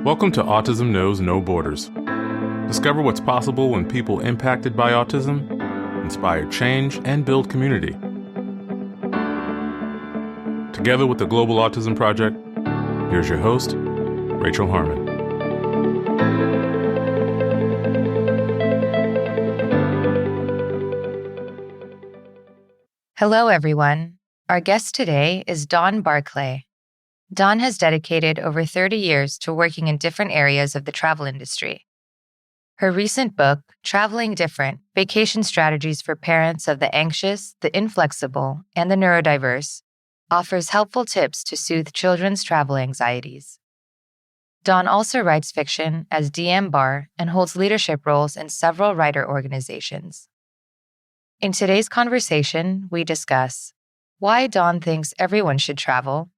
Welcome to Autism Knows No Borders. Discover what's possible when people impacted by autism inspire change and build community. Together with the Global Autism Project, here's your host, Rachel Harmon. Hello, everyone. Our guest today is Dawn Barclay. Dawn has dedicated over 30 years to working in different areas of the travel industry. Her recent book, Traveling Different: Vacation Strategies for Parents of the Anxious, the Inflexible, and the Neurodiverse, offers helpful tips to soothe children's travel anxieties. Dawn also writes fiction as DM Bar and holds leadership roles in several writer organizations. In today's conversation, we discuss why Dawn thinks everyone should travel,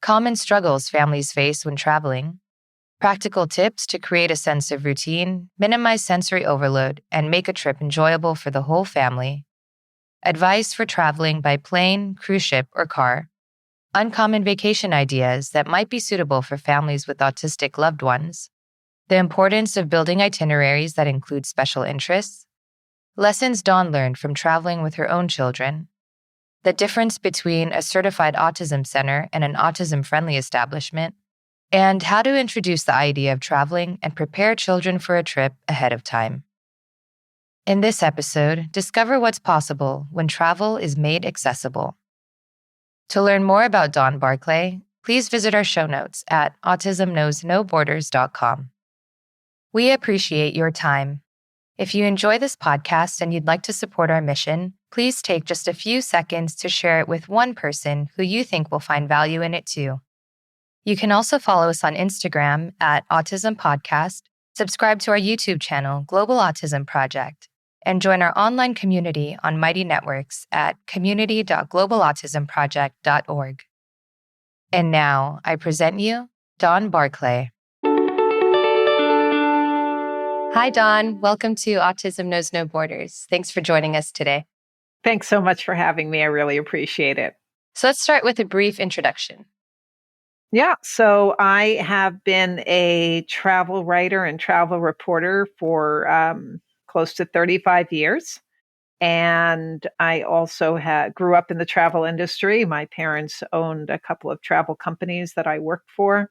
common struggles families face when traveling, practical tips to create a sense of routine, minimize sensory overload, and make a trip enjoyable for the whole family, advice for traveling by plane, cruise ship, or car, uncommon vacation ideas that might be suitable for families with autistic loved ones, the importance of building itineraries that include special interests, lessons Dawn learned from traveling with her own children, the difference between a Certified Autism Center and an Autism Friendly establishment, and how to introduce the idea of traveling and prepare children for a trip ahead of time. In this episode, discover what's possible when travel is made accessible. To learn more about Dawn Barclay, please visit our show notes at autismknowsnoborders.com. We appreciate your time. If you enjoy this podcast and you'd like to support our mission, please take just a few seconds to share it with one person who you think will find value in it too. You can also follow us on Instagram at Autism Podcast, subscribe to our YouTube channel, Global Autism Project, and join our online community on Mighty Networks at community.globalautismproject.org. And now, I present you Dawn Barclay. Hi, Dawn. Welcome to Autism Knows No Borders. Thanks for joining us today. Thanks so much for having me. I really appreciate it. So let's start with a brief introduction. Yeah, so I have been a travel writer and travel reporter for close to 35 years. And I also grew up in the travel industry. My parents owned a couple of travel companies that I worked for.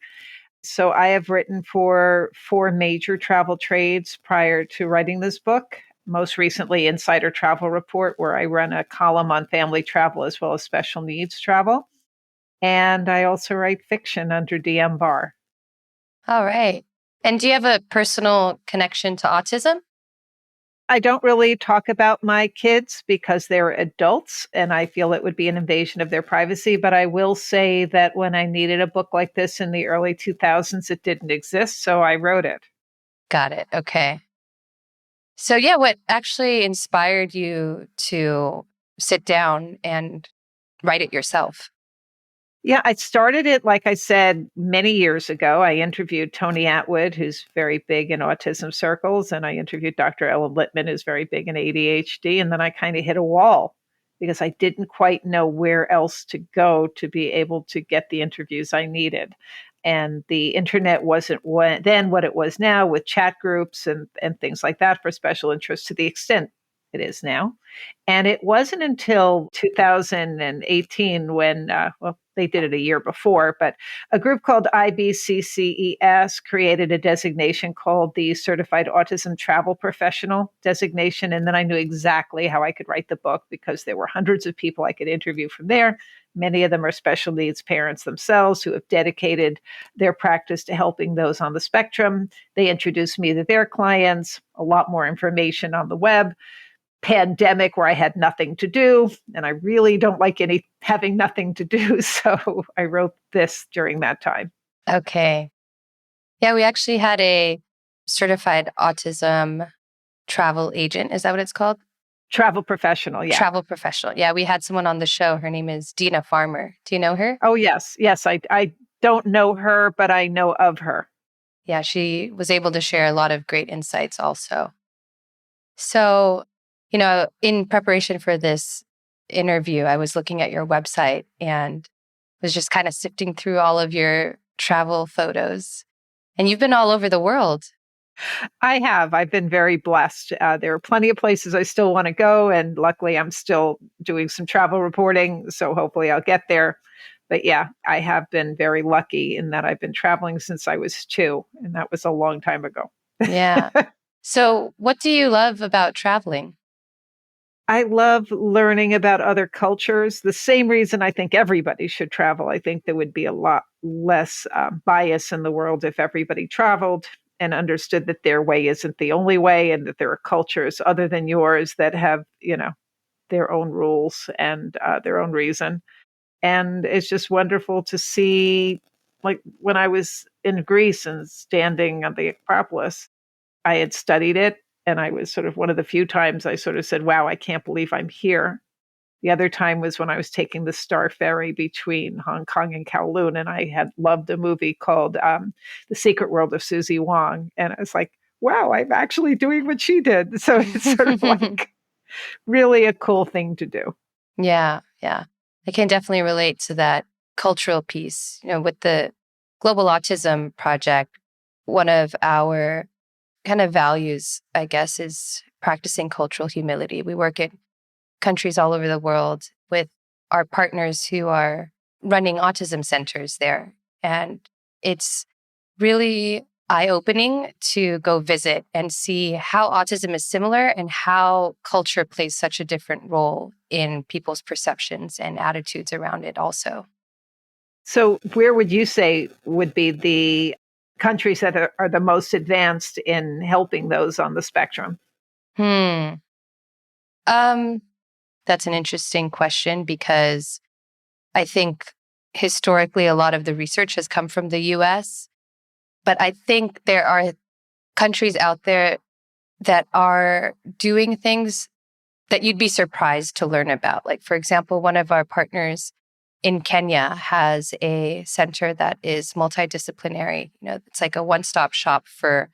So I have written for 4 major travel trades prior to writing this book. Most recently, Insider Travel Report, where I run a column on family travel as well as special needs travel. And I also write fiction under DM Bar. All right. And do you have a personal connection to autism? I don't really talk about my kids because they're adults and I feel it would be an invasion of their privacy. But I will say that when I needed a book like this in the early 2000s, it didn't exist. So I wrote it. Got it. Okay. So yeah, what actually inspired you to sit down and write it yourself? Yeah, I started it, like I said, many years ago. I interviewed Tony Atwood, who's very big in autism circles, and I interviewed Dr. Ellen Littman, who's very big in ADHD. And then I kind of hit a wall because I didn't quite know where else to go to be able to get the interviews I needed. And the internet wasn't then what it was now with chat groups and things like that for special interests to the extent it is now. And it wasn't until 2018 when, they did it a year before, but a group called IBCCES created a designation called the Certified Autism Travel Professional designation. And then I knew exactly how I could write the book because there were hundreds of people I could interview from there. Many of them are special needs parents themselves who have dedicated their practice to helping those on the spectrum. They introduced me to their clients, a lot more information on the web. Pandemic where I had nothing to do, and I really don't like having nothing to do. So I wrote this during that time. Okay. Yeah, we actually had a certified autism travel agent. Is that what it's called? Travel professional, yeah. Travel professional. Yeah, we had someone on the show. Her name is Dina Farmer. Do you know her? Oh, yes. Yes, I don't know her, but I know of her. Yeah, she was able to share a lot of great insights also. So, in preparation for this interview, I was looking at your website and was just kind of sifting through all of your travel photos. And you've been all over the world. I have. I've been very blessed. There are plenty of places I still want to go. And luckily, I'm still doing some travel reporting. So hopefully I'll get there. But yeah, I have been very lucky in that I've been traveling since I was 2. And that was a long time ago. Yeah. So what do you love about traveling? I love learning about other cultures. The same reason I think everybody should travel. I think there would be a lot less bias in the world if everybody traveled and understood that their way isn't the only way and that there are cultures other than yours that have, their own rules and their own reason. And it's just wonderful to see, like when I was in Greece and standing on the Acropolis, I had studied it. And I was sort of one of the few times I sort of said, wow, I can't believe I'm here. The other time was when I was taking the Star Ferry between Hong Kong and Kowloon. And I had loved a movie called The Secret World of Susie Wong. And I was like, wow, I'm actually doing what she did. So it's sort of like really a cool thing to do. Yeah, yeah. I can definitely relate to that cultural piece. With the Global Autism Project, one of our kind of values, I guess, is practicing cultural humility. We work in countries all over the world with our partners who are running autism centers there. And it's really eye-opening to go visit and see how autism is similar and how culture plays such a different role in people's perceptions and attitudes around it also. So where would you say would be the countries that are the most advanced in helping those on the spectrum? Hmm. That's an interesting question because I think historically a lot of the research has come from the US, but I think there are countries out there that are doing things that you'd be surprised to learn about. Like, for example, one of our partners in Kenya has a center that is multidisciplinary. It's like a one-stop shop for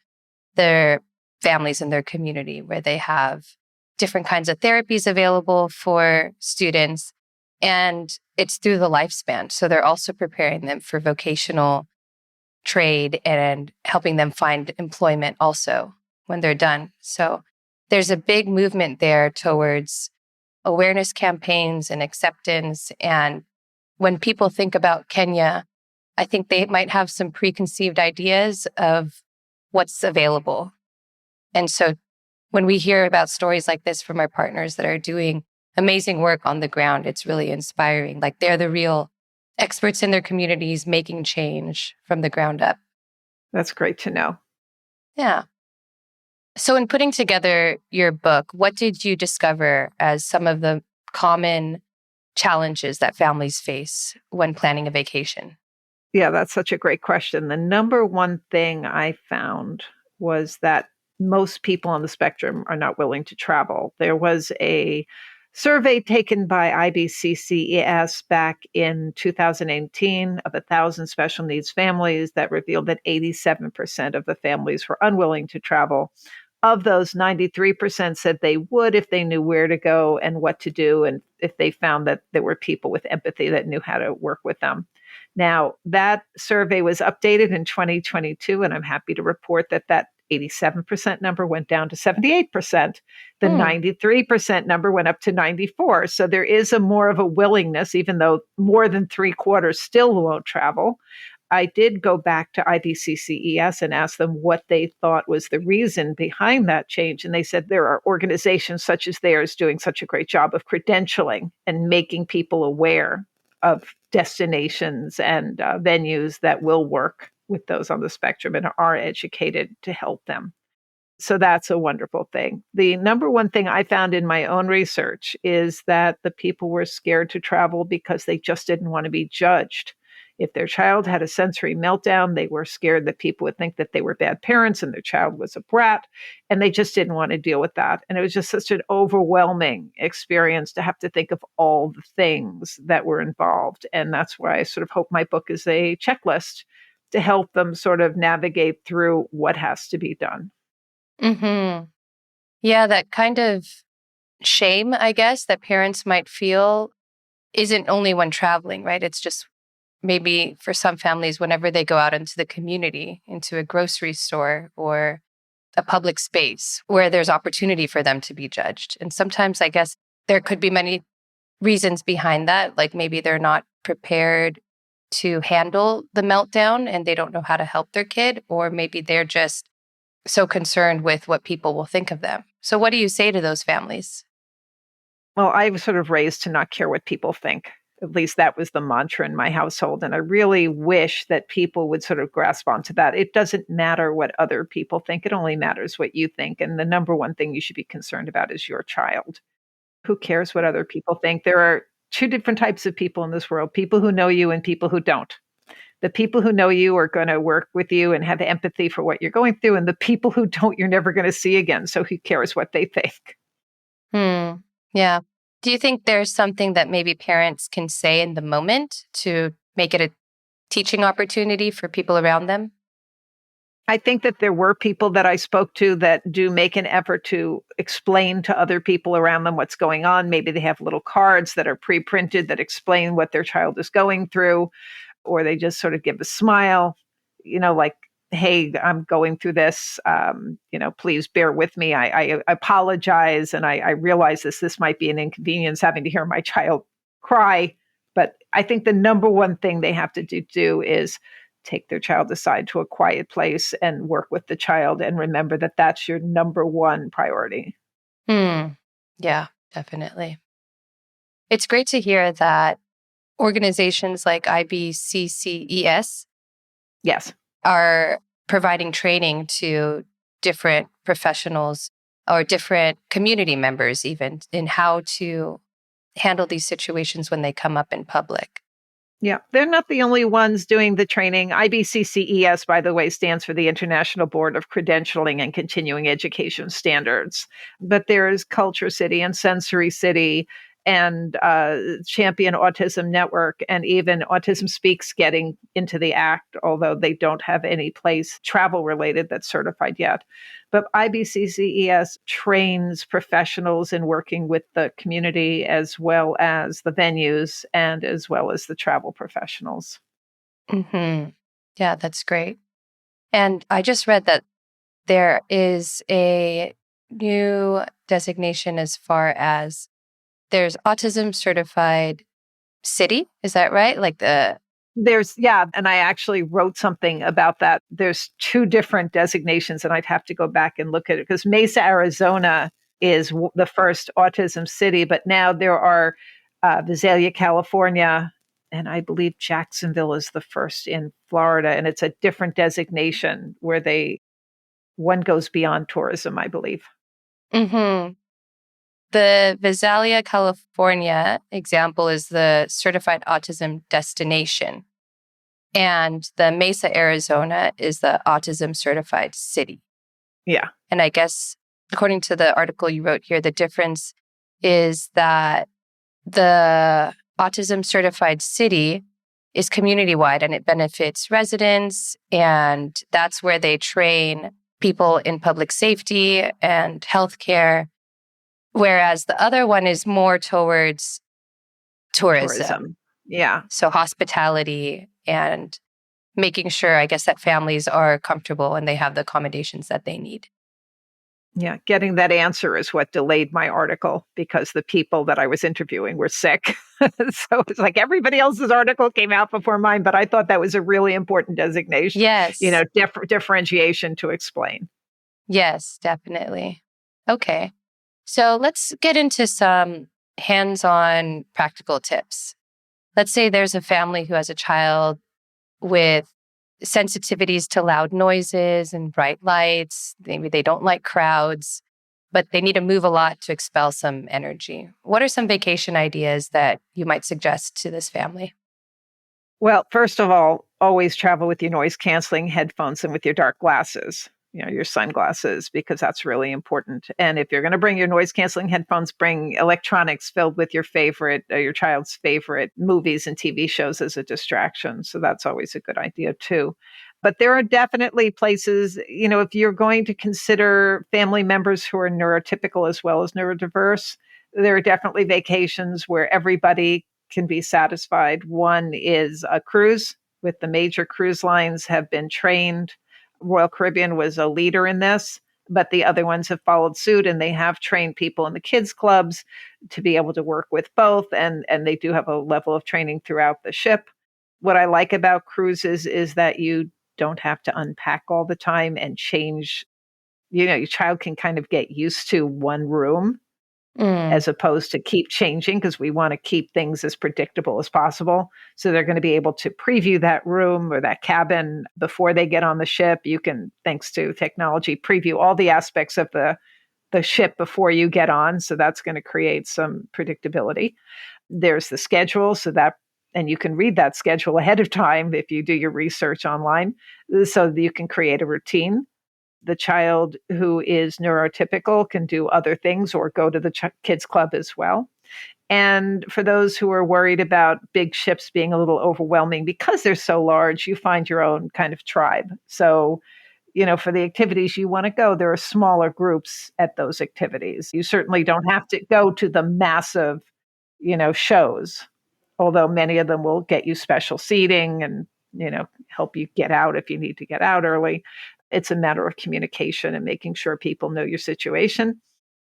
their families in their community where they have different kinds of therapies available for students. And it's through the lifespan. So they're also preparing them for vocational trade and helping them find employment also when they're done. So there's a big movement there towards awareness campaigns and acceptance. And when people think about Kenya, I think they might have some preconceived ideas of what's available. And so when we hear about stories like this from our partners that are doing amazing work on the ground, it's really inspiring. Like they're the real experts in their communities making change from the ground up. That's great to know. Yeah. So in putting together your book, what did you discover as some of the common challenges that families face when planning a vacation? Yeah, that's such a great question. The number one thing I found was that most people on the spectrum are not willing to travel. There was a survey taken by IBCCES back in 2018 of 1,000 special needs families that revealed that 87% of the families were unwilling to travel. Of those, 93% said they would if they knew where to go and what to do, and if they found that there were people with empathy that knew how to work with them. Now, that survey was updated in 2022, and I'm happy to report that 87% number went down to 78%. The 93% number went up to 94. So there is more of a willingness, even though more than 3/4 still won't travel. I did go back to IBCCES and ask them what they thought was the reason behind that change. And they said there are organizations such as theirs doing such a great job of credentialing and making people aware of destinations and venues that will work with those on the spectrum and are educated to help them. So that's a wonderful thing. The number one thing I found in my own research is that the people were scared to travel because they just didn't want to be judged. If their child had a sensory meltdown, they were scared that people would think that they were bad parents and their child was a brat, and they just didn't want to deal with that. And it was just such an overwhelming experience to have to think of all the things that were involved. And that's why I sort of hope my book is a checklist to help them sort of navigate through what has to be done. Mm-hmm. Yeah, that kind of shame, I guess, that parents might feel isn't only when traveling, right? It's just maybe for some families, whenever they go out into the community, into a grocery store or a public space where there's opportunity for them to be judged. And sometimes I guess there could be many reasons behind that. Like maybe they're not prepared to handle the meltdown and they don't know how to help their kid, or maybe they're just so concerned with what people will think of them. So what do you say to those families? Well, I was sort of raised to not care what people think. At least that was the mantra in my household. And I really wish that people would sort of grasp onto that. It doesn't matter what other people think. It only matters what you think. And the number one thing you should be concerned about is your child. Who cares what other people think? There are two different types of people in this world, people who know you and people who don't. The people who know you are going to work with you and have empathy for what you're going through. And the people who don't, you're never going to see again. So who cares what they think? Yeah. Do you think there's something that maybe parents can say in the moment to make it a teaching opportunity for people around them? I think that there were people that I spoke to that do make an effort to explain to other people around them what's going on. Maybe they have little cards that are pre-printed that explain what their child is going through, or they just sort of give a smile, like, hey, I'm going through this, please bear with me. I apologize. And I realize this might be an inconvenience having to hear my child cry. But I think the number one thing they have to do is take their child aside to a quiet place and work with the child and remember that that's your number one priority. Yeah, definitely. It's great to hear that organizations like IBCCES Yes. are providing training to different professionals or different community members even in how to handle these situations when they come up in public. Yeah, they're not the only ones doing the training. IBCCES, by the way, stands for the International Board of Credentialing and Continuing Education Standards. But there's Culture City and Sensory City and Champion Autism Network, and even Autism Speaks getting into the act, although they don't have any place travel related that's certified yet. But IBCCES trains professionals in working with the community as well as the venues and as well as the travel professionals. Yeah, that's great. And I just read that there is a new designation as far as there's Autism Certified City. Is that right? And I actually wrote something about that. There's two different designations, and I'd have to go back and look at it because Mesa, Arizona is the first autism city, but now there are Visalia, California, and I believe Jacksonville is the first in Florida, and it's a different designation where one goes beyond tourism, I believe. The Visalia, California example is the Certified Autism Destination. And the Mesa, Arizona is the Autism Certified City. Yeah. And I guess, according to the article you wrote here, the difference is that the Autism Certified City is community-wide and it benefits residents. And that's where they train people in public safety and healthcare. Whereas the other one is more towards tourism. Yeah. So hospitality and making sure, I guess, that families are comfortable and they have the accommodations that they need. Yeah. Getting that answer is what delayed my article because the people that I was interviewing were sick. So it's like everybody else's article came out before mine, but I thought that was a really important designation. Yes. Differentiation to explain. Yes, definitely. Okay. So let's get into some hands-on practical tips. Let's say there's a family who has a child with sensitivities to loud noises and bright lights. Maybe they don't like crowds, but they need to move a lot to expel some energy. What are some vacation ideas that you might suggest to this family? Well, first of all, always travel with your noise-canceling headphones and with your dark glasses. Your sunglasses, because that's really important. And if you're going to bring your noise canceling headphones, bring electronics filled with your child's favorite movies and TV shows as a distraction. So that's always a good idea too. But there are definitely places, if you're going to consider family members who are neurotypical as well as neurodiverse, there are definitely vacations where everybody can be satisfied. One is a cruise, with the major cruise lines have been trained. Royal Caribbean was a leader in this, but the other ones have followed suit, and they have trained people in the kids clubs to be able to work with both. And they do have a level of training throughout the ship. What I like about cruises is that you don't have to unpack all the time and change. Your child can kind of get used to one room Mm. as opposed to keep changing, because we want to keep things as predictable as possible. So they're going to be able to preview that room or that cabin before they get on the ship. You can, thanks to technology, preview all the aspects of the ship before you get on. So that's going to create some predictability. There's the schedule, and you can read that schedule ahead of time if you do your research online, so that you can create a routine. The child who is neurotypical can do other things or go to the kids club as well. And for those who are worried about big ships being a little overwhelming because they're so large, you find your own kind of tribe. So, for the activities you want to go, there are smaller groups at those activities. You certainly don't have to go to the massive, shows, although many of them will get you special seating and, help you get out if you need to get out early. It's a matter of communication and making sure people know your situation.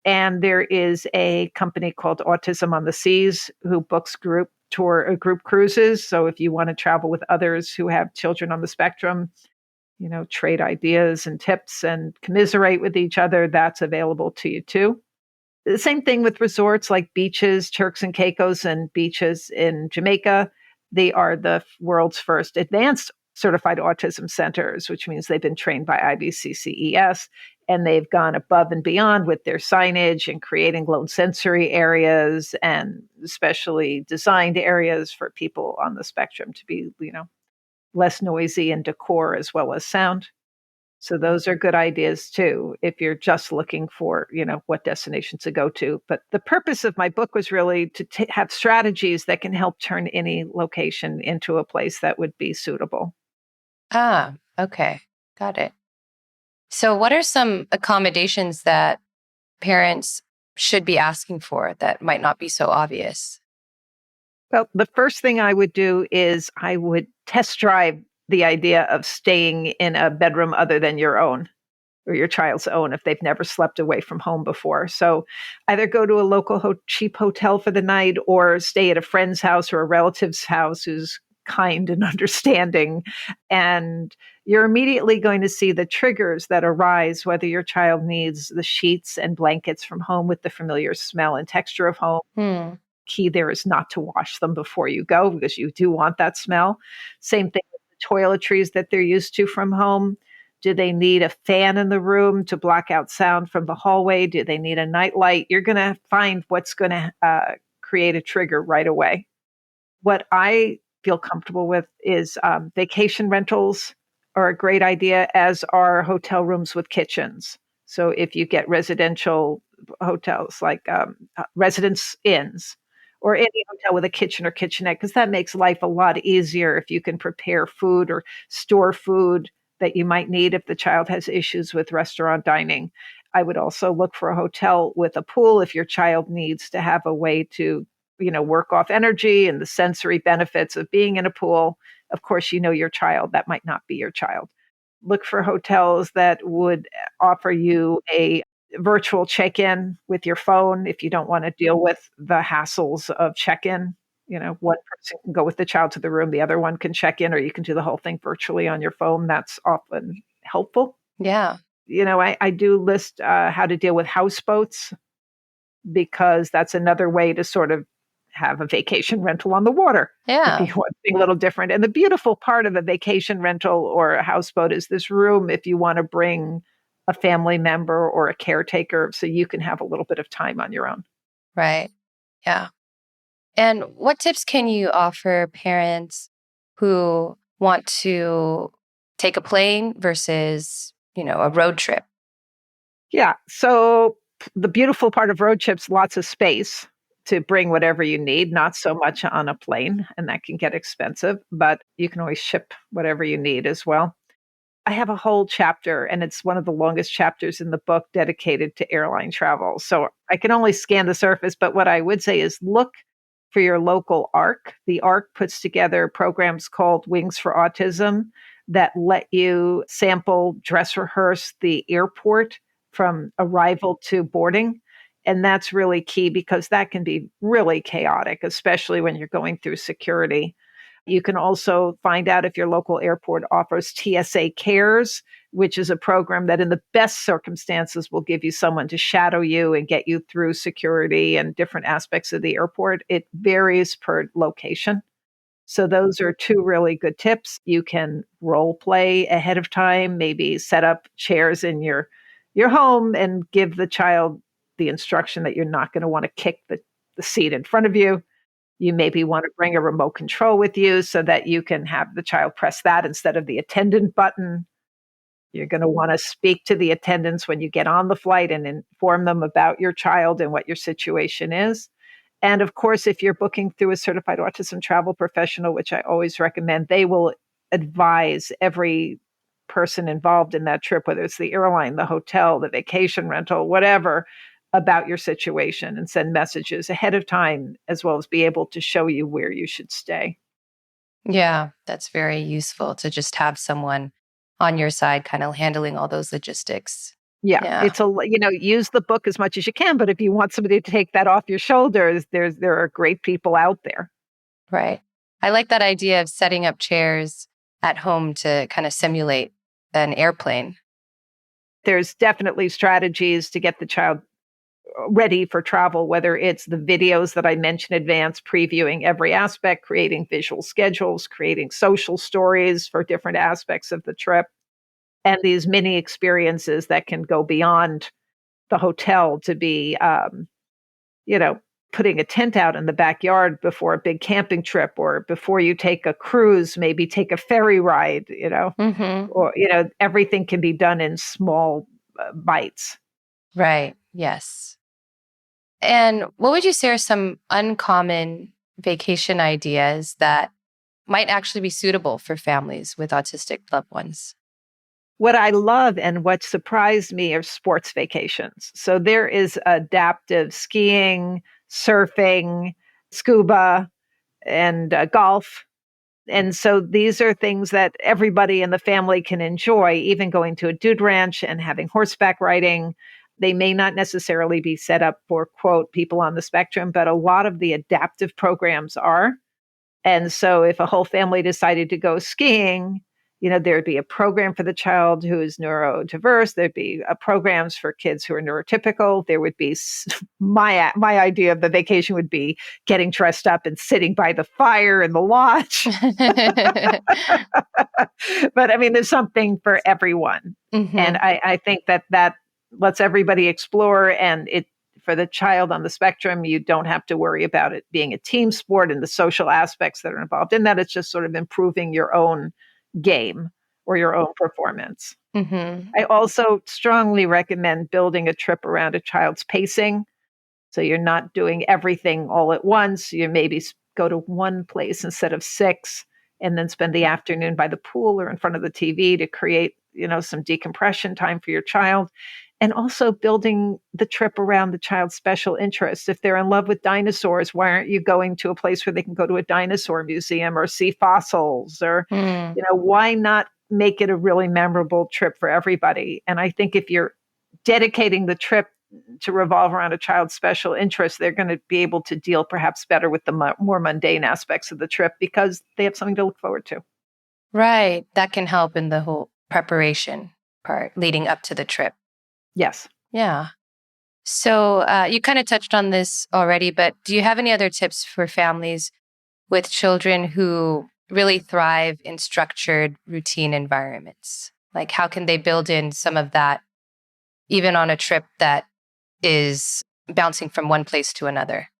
And there is a company called Autism on the Seas who books group cruises. So if you want to travel with others who have children on the spectrum, trade ideas and tips and commiserate with each other, that's available to you too. The same thing with resorts like beaches, Turks and Caicos and beaches in Jamaica. They are the world's first advanced certified autism centers, which means they've been trained by IBCCES, and they've gone above and beyond with their signage and creating low sensory areas and specially designed areas for people on the spectrum to be, less noisy in decor as well as sound. So those are good ideas too, if you're just looking for, what destinations to go to. But the purpose of my book was really to have strategies that can help turn any location into a place that would be suitable. Ah, okay. Got it. So what are some accommodations that parents should be asking for that might not be so obvious? Well, the first thing I would do is I would test drive the idea of staying in a bedroom other than your own or your child's own if they've never slept away from home before. So either go to a local cheap hotel for the night or stay at a friend's house or a relative's house who's kind and understanding. And you're immediately going to see the triggers that arise, whether your child needs the sheets and blankets from home with the familiar smell and texture of home. Hmm. Key there is not to wash them before you go, because you do want that smell. Same thing with the toiletries that they're used to from home. Do they need a fan in the room to block out sound from the hallway? Do they need a night light? You're going to find what's going to create a trigger right away. What I feel comfortable with is vacation rentals are a great idea, as are hotel rooms with kitchens. So if you get residential hotels like residence inns, or any hotel with a kitchen or kitchenette, because that makes life a lot easier if you can prepare food or store food that you might need if the child has issues with restaurant dining. I would also look for a hotel with a pool if your child needs to have a way to, work off energy and the sensory benefits of being in a pool. Of course, your child, that might not be your child. Look for hotels that would offer you a virtual check-in with your phone if you don't want to deal with the hassles of check-in. One person can go with the child to the room, the other one can check in, or you can do the whole thing virtually on your phone. That's often helpful. Yeah. I do list how to deal with houseboats, because that's another way to sort of have a vacation rental on the water. If you Yeah. want something a little different. And the beautiful part of a vacation rental or a houseboat is this room if you want to bring a family member or a caretaker, so you can have a little bit of time on your own. Right. Yeah. And what tips can you offer parents who want to take a plane versus, a road trip? Yeah. So the beautiful part of road trips, lots of space to bring whatever you need, not so much on a plane, and that can get expensive, but you can always ship whatever you need as well. I have a whole chapter, and it's one of the longest chapters in the book, dedicated to airline travel. So I can only scan the surface, but what I would say is look for your local ARC. The ARC puts together programs called Wings for Autism that let you sample, dress rehearse the airport from arrival to boarding. And that's really key because that can be really chaotic, especially when you're going through security. You can also find out if your local airport offers TSA Cares, which is a program that in the best circumstances will give you someone to shadow you and get you through security and different aspects of the airport. It varies per location. So those are two really good tips. You can role play ahead of time, maybe set up chairs in your home and give the child the instruction that you're not going to want to kick the seat in front of you. You maybe want to bring a remote control with you so that you can have the child press that instead of the attendant button. You're going to want to speak to the attendants when you get on the flight and inform them about your child and what your situation is. And of course, if you're booking through a certified autism travel professional, which I always recommend, they will advise every person involved in that trip, whether it's the airline, the hotel, the vacation rental, whatever, about your situation and send messages ahead of time, as well as be able to show you where you should stay. Yeah, that's very useful to just have someone on your side kind of handling all those logistics. Yeah, Yeah, use the book as much as you can, but if you want somebody to take that off your shoulders, there are great people out there. right. I like that idea of setting up chairs at home to kind of simulate an airplane. There's definitely strategies to get the child ready for travel, whether it's the videos that I mentioned in advance, previewing every aspect, creating visual schedules, creating social stories for different aspects of the trip, and these mini experiences that can go beyond the hotel to be, putting a tent out in the backyard before a big camping trip, or before you take a cruise, maybe take a ferry ride, Mm-hmm. or, everything can be done in small bites. Right. Yes. And what would you say are some uncommon vacation ideas that might actually be suitable for families with autistic loved ones? What I love and what surprised me are sports vacations. So there is adaptive skiing, surfing, scuba, and golf. And so these are things that everybody in the family can enjoy, even going to a dude ranch and having horseback riding. They may not necessarily be set up for, quote, people on the spectrum, but a lot of the adaptive programs are. And so if a whole family decided to go skiing, there'd be a program for the child who is neurodiverse. There'd be programs for kids who are neurotypical. There would be my idea of the vacation would be getting dressed up and sitting by the fire in the lodge. But I mean, there's something for everyone. Mm-hmm. And I think that lets everybody explore, and for the child on the spectrum, you don't have to worry about it being a team sport and the social aspects that are involved in that. It's just sort of improving your own game or your own performance. Mm-hmm. I also strongly recommend building a trip around a child's pacing. So you're not doing everything all at once. You maybe go to one place instead of 6, and then spend the afternoon by the pool or in front of the TV to create, some decompression time for your child. And also building the trip around the child's special interests. If they're in love with dinosaurs, why aren't you going to a place where they can go to a dinosaur museum or see fossils? Or, why not make it a really memorable trip for everybody? And I think if you're dedicating the trip to revolve around a child's special interests, they're going to be able to deal perhaps better with the more mundane aspects of the trip because they have something to look forward to. Right. That can help in the whole preparation part leading up to the trip. Yes. Yeah. So you kind of touched on this already, but do you have any other tips for families with children who really thrive in structured, routine environments? Like, how can they build in some of that, even on a trip that is bouncing from one place to another?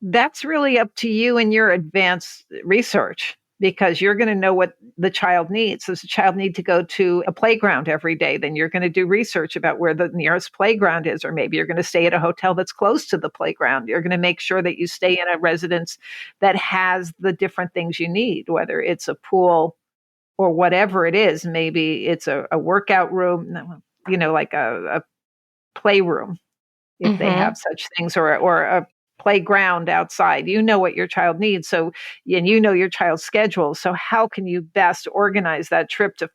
That's really up to you and your advanced research, because you're going to know what the child needs. Does the child need to go to a playground every day? Then you're going to do research about where the nearest playground is, or maybe you're going to stay at a hotel that's close to the playground. You're going to make sure that you stay in a residence that has the different things you need, whether it's a pool or whatever it is. Maybe it's a workout room, like a playroom, if they have such things, or playground outside. You know what your child needs. So, and you know your child's schedule. So how can you best organize that trip to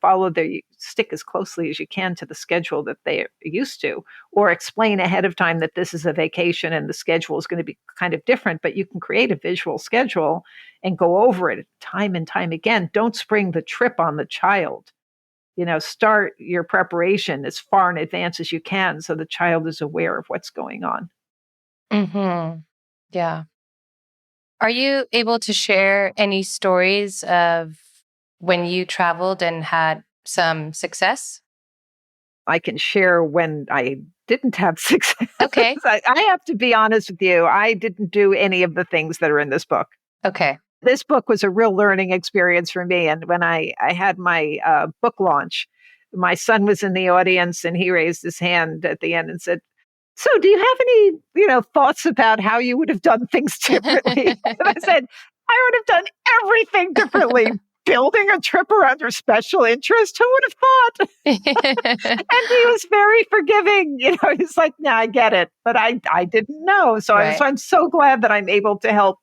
stick as closely as you can to the schedule that they're used to, or explain ahead of time that this is a vacation and the schedule is going to be kind of different, but you can create a visual schedule and go over it time and time again. Don't spring the trip on the child. Start your preparation as far in advance as you can so the child is aware of what's going on. Mm-hmm. Yeah. Are you able to share any stories of when you traveled and had some success? I can share when I didn't have success. Okay. I have to be honest with you. I didn't do any of the things that are in this book. Okay. This book was a real learning experience for me. And when I had my book launch, my son was in the audience and he raised his hand at the end and said, "So do you have any, thoughts about how you would have done things differently?" And I said, "I would have done everything differently. Building a trip around your special interest, who would have thought?" And he was very forgiving. He's like, "No, I get it, but I didn't know." So Right. I'm so glad that I'm able to help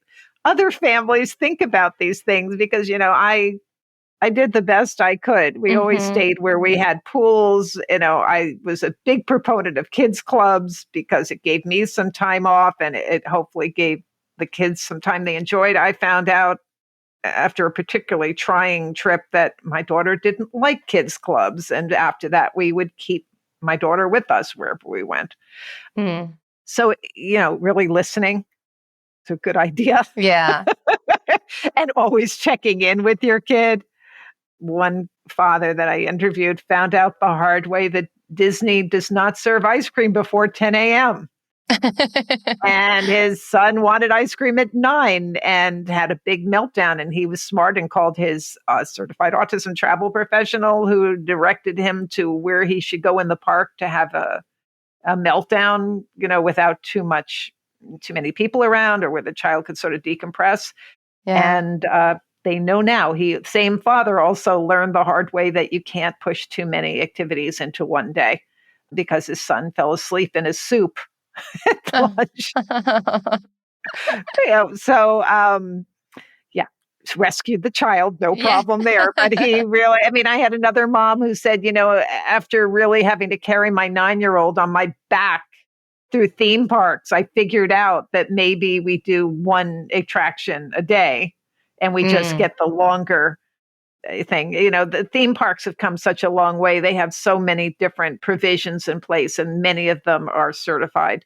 other families think about these things because, I did the best I could. We always stayed where we had pools. I was a big proponent of kids clubs because it gave me some time off and it hopefully gave the kids some time they enjoyed. I found out after a particularly trying trip that my daughter didn't like kids clubs. And after that, we would keep my daughter with us wherever we went. Mm. So, really listening is a good idea. Yeah. And always checking in with your kid. One father that I interviewed found out the hard way that Disney does not serve ice cream before 10 a.m. And his son wanted ice cream at 9 and had a big meltdown. And he was smart and called his certified autism travel professional who directed him to where he should go in the park to have a meltdown, without too many people around or where the child could sort of decompress. Yeah. And they know now. Same father also learned the hard way that you can't push too many activities into one day because his son fell asleep in his soup at lunch. Yeah, rescued the child, no Yeah. problem there. But I had another mom who said, after really having to carry my 9-year-old on my back through theme parks, I figured out that maybe we do one attraction a day and we just get the longer thing. The theme parks have come such a long way. They have so many different provisions in place, and many of them are certified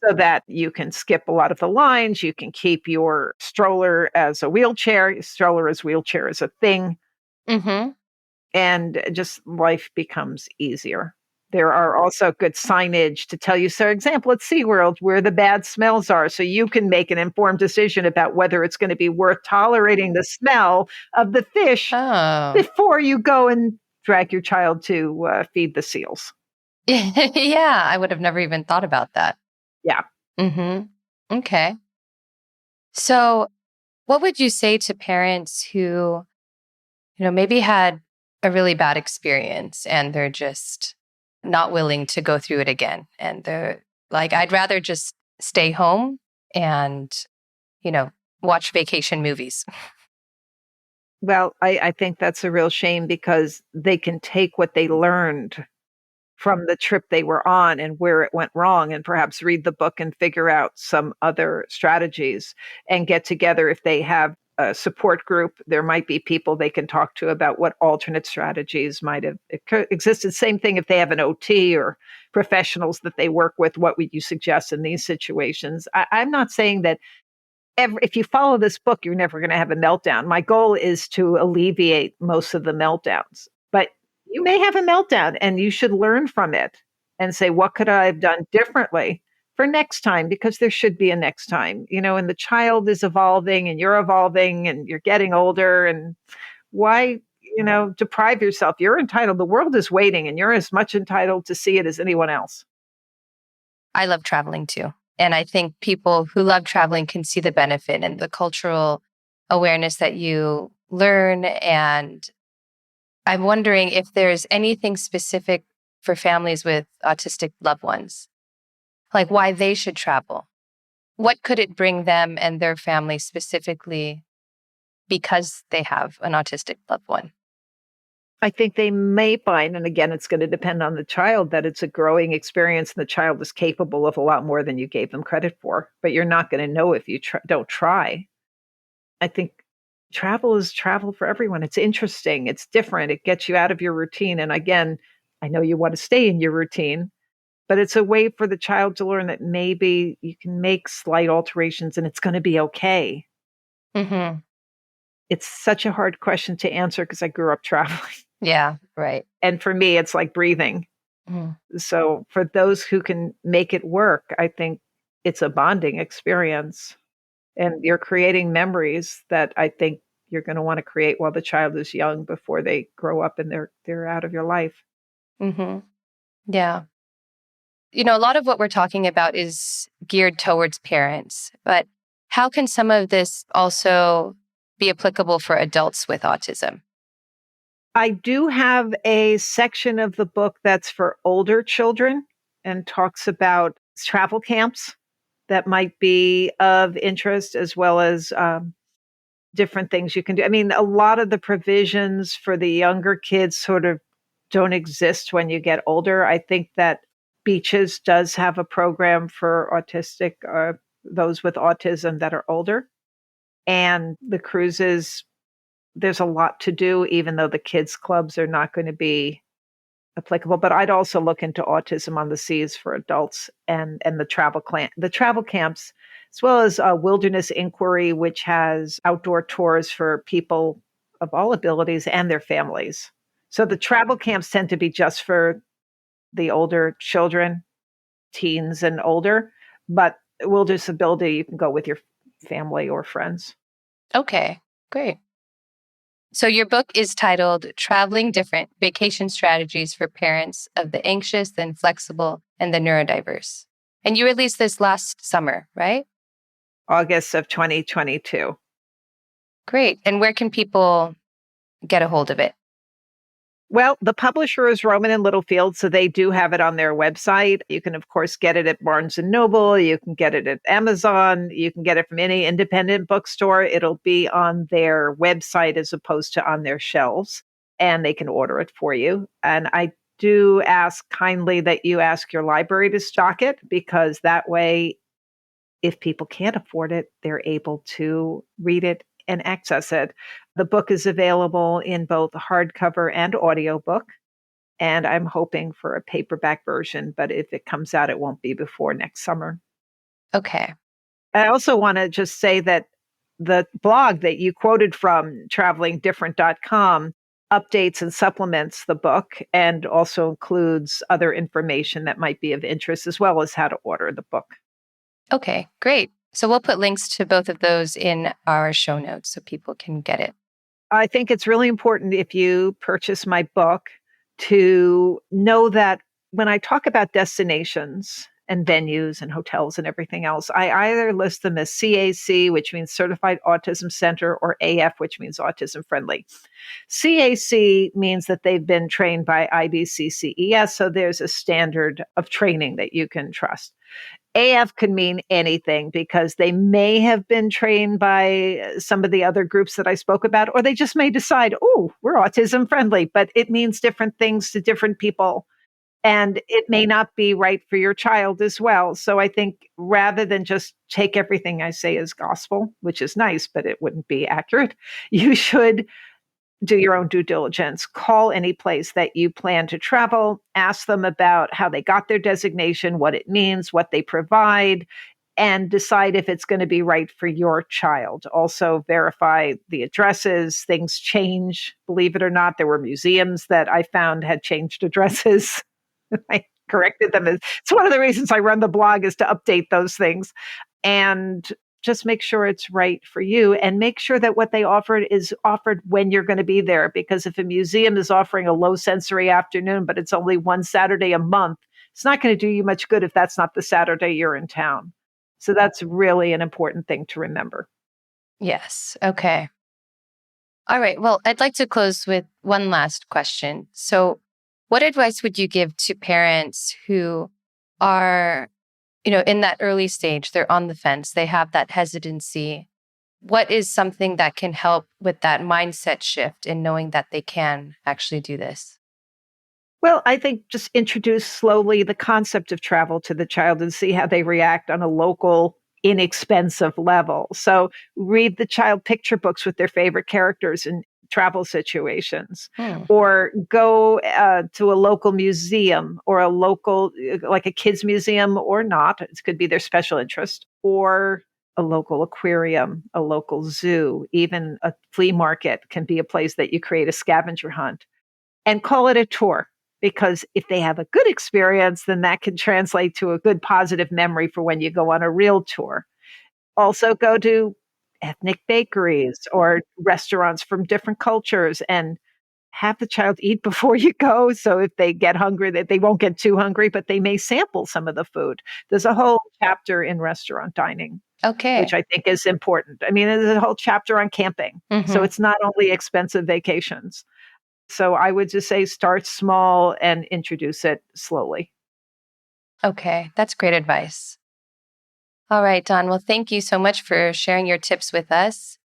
so that you can skip a lot of the lines. You can keep your stroller as a wheelchair. Stroller as wheelchair is a thing. Mm-hmm. And just life becomes easier. There are also good signage to tell you, for example, at SeaWorld, where the bad smells are, so you can make an informed decision about whether it's going to be worth tolerating the smell of the fish before you go and drag your child to feed the seals. Yeah, I would have never even thought about that. Yeah. Mm-hmm. Okay. So what would you say to parents who, maybe had a really bad experience and they're just not willing to go through it again? And they're like, I'd rather just stay home and, watch vacation movies. Well, I think that's a real shame because they can take what they learned from the trip they were on and where it went wrong and perhaps read the book and figure out some other strategies and get together. If they have a support group, there might be people they can talk to about what alternate strategies might have existed. Same thing if they have an OT or professionals that they work with, what would you suggest in these situations? I'm not saying that if you follow this book, you're never going to have a meltdown. My goal is to alleviate most of the meltdowns, but you may have a meltdown and you should learn from it and say, what could I have done differently for next time? Because there should be a next time, and the child is evolving and you're evolving and you're getting older. And why, deprive yourself? You're entitled. The world is waiting and you're as much entitled to see it as anyone else. I love traveling too. And I think people who love traveling can see the benefit and the cultural awareness that you learn. And I'm wondering if there's anything specific for families with autistic loved ones, like why they should travel. what could it bring them and their family specifically because they have an autistic loved one? I think they may find, and again, it's going to depend on the child, that it's a growing experience and the child is capable of a lot more than you gave them credit for. But you're not going to know if you don't try. I think travel is travel for everyone. It's interesting. It's different. It gets you out of your routine. And again, I know you want to stay in your routine, but it's a way for the child to learn that maybe you can make slight alterations and it's going to be okay. Mm-hmm. It's such a hard question to answer because I grew up traveling. Yeah, right. And for me, it's like breathing. So for those who can make it work, I think it's a bonding experience. And you're creating memories that I think you're going to want to create while the child is young before they grow up and they're out of your life. Mm-hmm. Yeah. A lot of what we're talking about is geared towards parents, but how can some of this also be applicable for adults with autism? I do have a section of the book that's for older children and talks about travel camps that might be of interest, as well as different things you can do. I mean, a lot of the provisions for the younger kids sort of don't exist when you get older. I think that Beaches does have a program for autistic, those with autism that are older. And the cruises, there's a lot to do, even though the kids' clubs are not going to be applicable. But I'd also look into Autism on the Seas for adults and the travel camps, as well as Wilderness Inquiry, which has outdoor tours for people of all abilities and their families. So the travel camps tend to be just for the older children, teens and older, but Wilderness Ability, you can go with your family or friends. Okay, great. So your book is titled Traveling Different: Vacation Strategies for Parents of the Anxious, the Inflexible, and the Neurodiverse. And you released this last summer, right? August of 2022. Great. And where can people get a hold of it? Well, the publisher is Rowman and Littlefield, so they do have it on their website. You can, of course, get it at Barnes and Noble. You can get it at Amazon. You can get it from any independent bookstore. It'll be on their website as opposed to on their shelves, and they can order it for you. And I do ask kindly that you ask your library to stock it, because that way, if people can't afford it, they're able to read it and access it. The book is available in both hardcover and audiobook, and I'm hoping for a paperback version, but if it comes out, it won't be before next summer. Okay. I also want to just say that the blog that you quoted from, travelingdifferent.com, updates and supplements the book and also includes other information that might be of interest, as well as how to order the book. Okay, great. So we'll put links to both of those in our show notes so people can get it. I think it's really important, if you purchase my book, to know that when I talk about destinations and venues and hotels and everything else, I either list them as CAC, which means Certified Autism Center, or AF, which means Autism Friendly. CAC means that they've been trained by IBCCES, so there's a standard of training that you can trust. AF can mean anything, because they may have been trained by some of the other groups that I spoke about, or they just may decide, oh, we're autism friendly, but it means different things to different people. And it may not be right for your child as well. So I think rather than just take everything I say as gospel, which is nice, but it wouldn't be accurate, you should do your own due diligence. Call any place that you plan to travel, ask them about how they got their designation, what it means, what they provide, and decide if it's going to be right for your child. Also verify the addresses. Things change, believe it or not. There were museums that I found had changed addresses. I corrected them. It's one of the reasons I run the blog, is to update those things. And just make sure it's right for you, and make sure that what they offered is offered when you're going to be there. Because if a museum is offering a low sensory afternoon, but it's only one Saturday a month, it's not going to do you much good if that's not the Saturday you're in town. So that's really an important thing to remember. Yes. Okay. All right. Well, I'd like to close with one last question. So what advice would you give to parents who are in that early stage, they're on the fence, they have that hesitancy. What is something that can help with that mindset shift in knowing that they can actually do this? Well, I think just introduce slowly the concept of travel to the child and see how they react on a local, inexpensive level. So read the child picture books with their favorite characters in travel situations, Hmm. or go to a local museum or a local, like a kids museum or not. It could be their special interest, or a local aquarium, a local zoo, even a flea market can be a place that you create a scavenger hunt and call it a tour. Because if they have a good experience, then that can translate to a good positive memory for when you go on a real tour. Also, go to ethnic bakeries or restaurants from different cultures and have the child eat before you go. So if they get hungry, that they won't get too hungry, but they may sample some of the food. There's a whole chapter in restaurant dining, Okay. which I think is important. I mean, there's a whole chapter on camping. So Mhm. it's not only expensive vacations. So I would just say start small and introduce it slowly. Okay, that's great advice. All right, Dawn. Well, thank you so much for sharing your tips with us.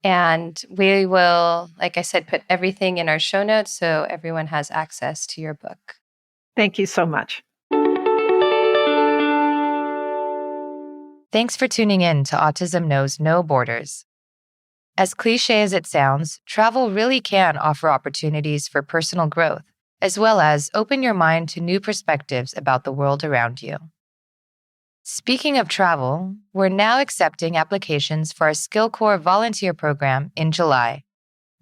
And we will, like I said, put everything in our show notes so everyone has access to your book. Thank you so much. Thanks for tuning in to Autism Knows No Borders. As cliche as it sounds, travel really can offer opportunities for personal growth, as well as open your mind to new perspectives about the world around you. Speaking of travel, we're now accepting applications for our SkillCorps volunteer program in July.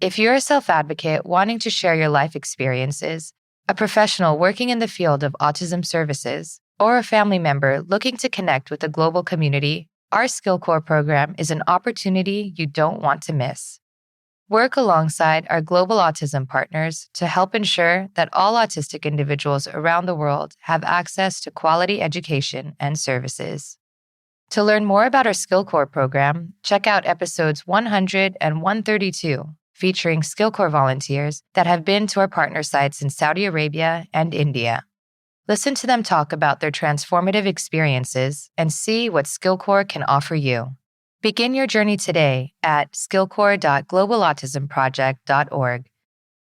If you're a self-advocate wanting to share your life experiences, a professional working in the field of autism services, or a family member looking to connect with a global community, our SkillCorps program is an opportunity you don't want to miss. Work alongside our global autism partners to help ensure that all autistic individuals around the world have access to quality education and services. To learn more about our SkillCorps program, check out episodes 100 and 132, featuring SkillCorps volunteers that have been to our partner sites in Saudi Arabia and India. Listen to them talk about their transformative experiences and see what SkillCorps can offer you. Begin your journey today at skillcorps.globalautismproject.org.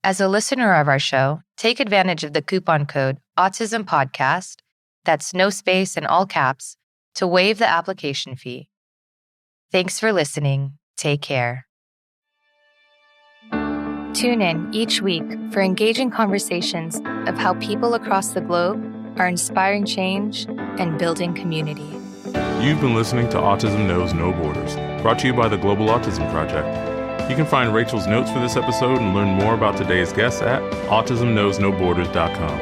As a listener of our show, take advantage of the coupon code AutismPodcast, that's no space in all caps, to waive the application fee. Thanks for listening. Take care. Tune in each week for engaging conversations of how people across the globe are inspiring change and building community. You've been listening to Autism Knows No Borders, brought to you by the Global Autism Project. You can find Rachel's notes for this episode and learn more about today's guests at autismknowsnoborders.com.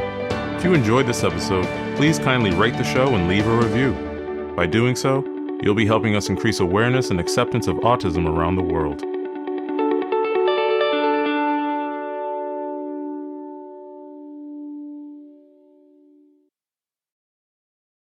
If you enjoyed this episode, please kindly rate the show and leave a review. By doing so, you'll be helping us increase awareness and acceptance of autism around the world.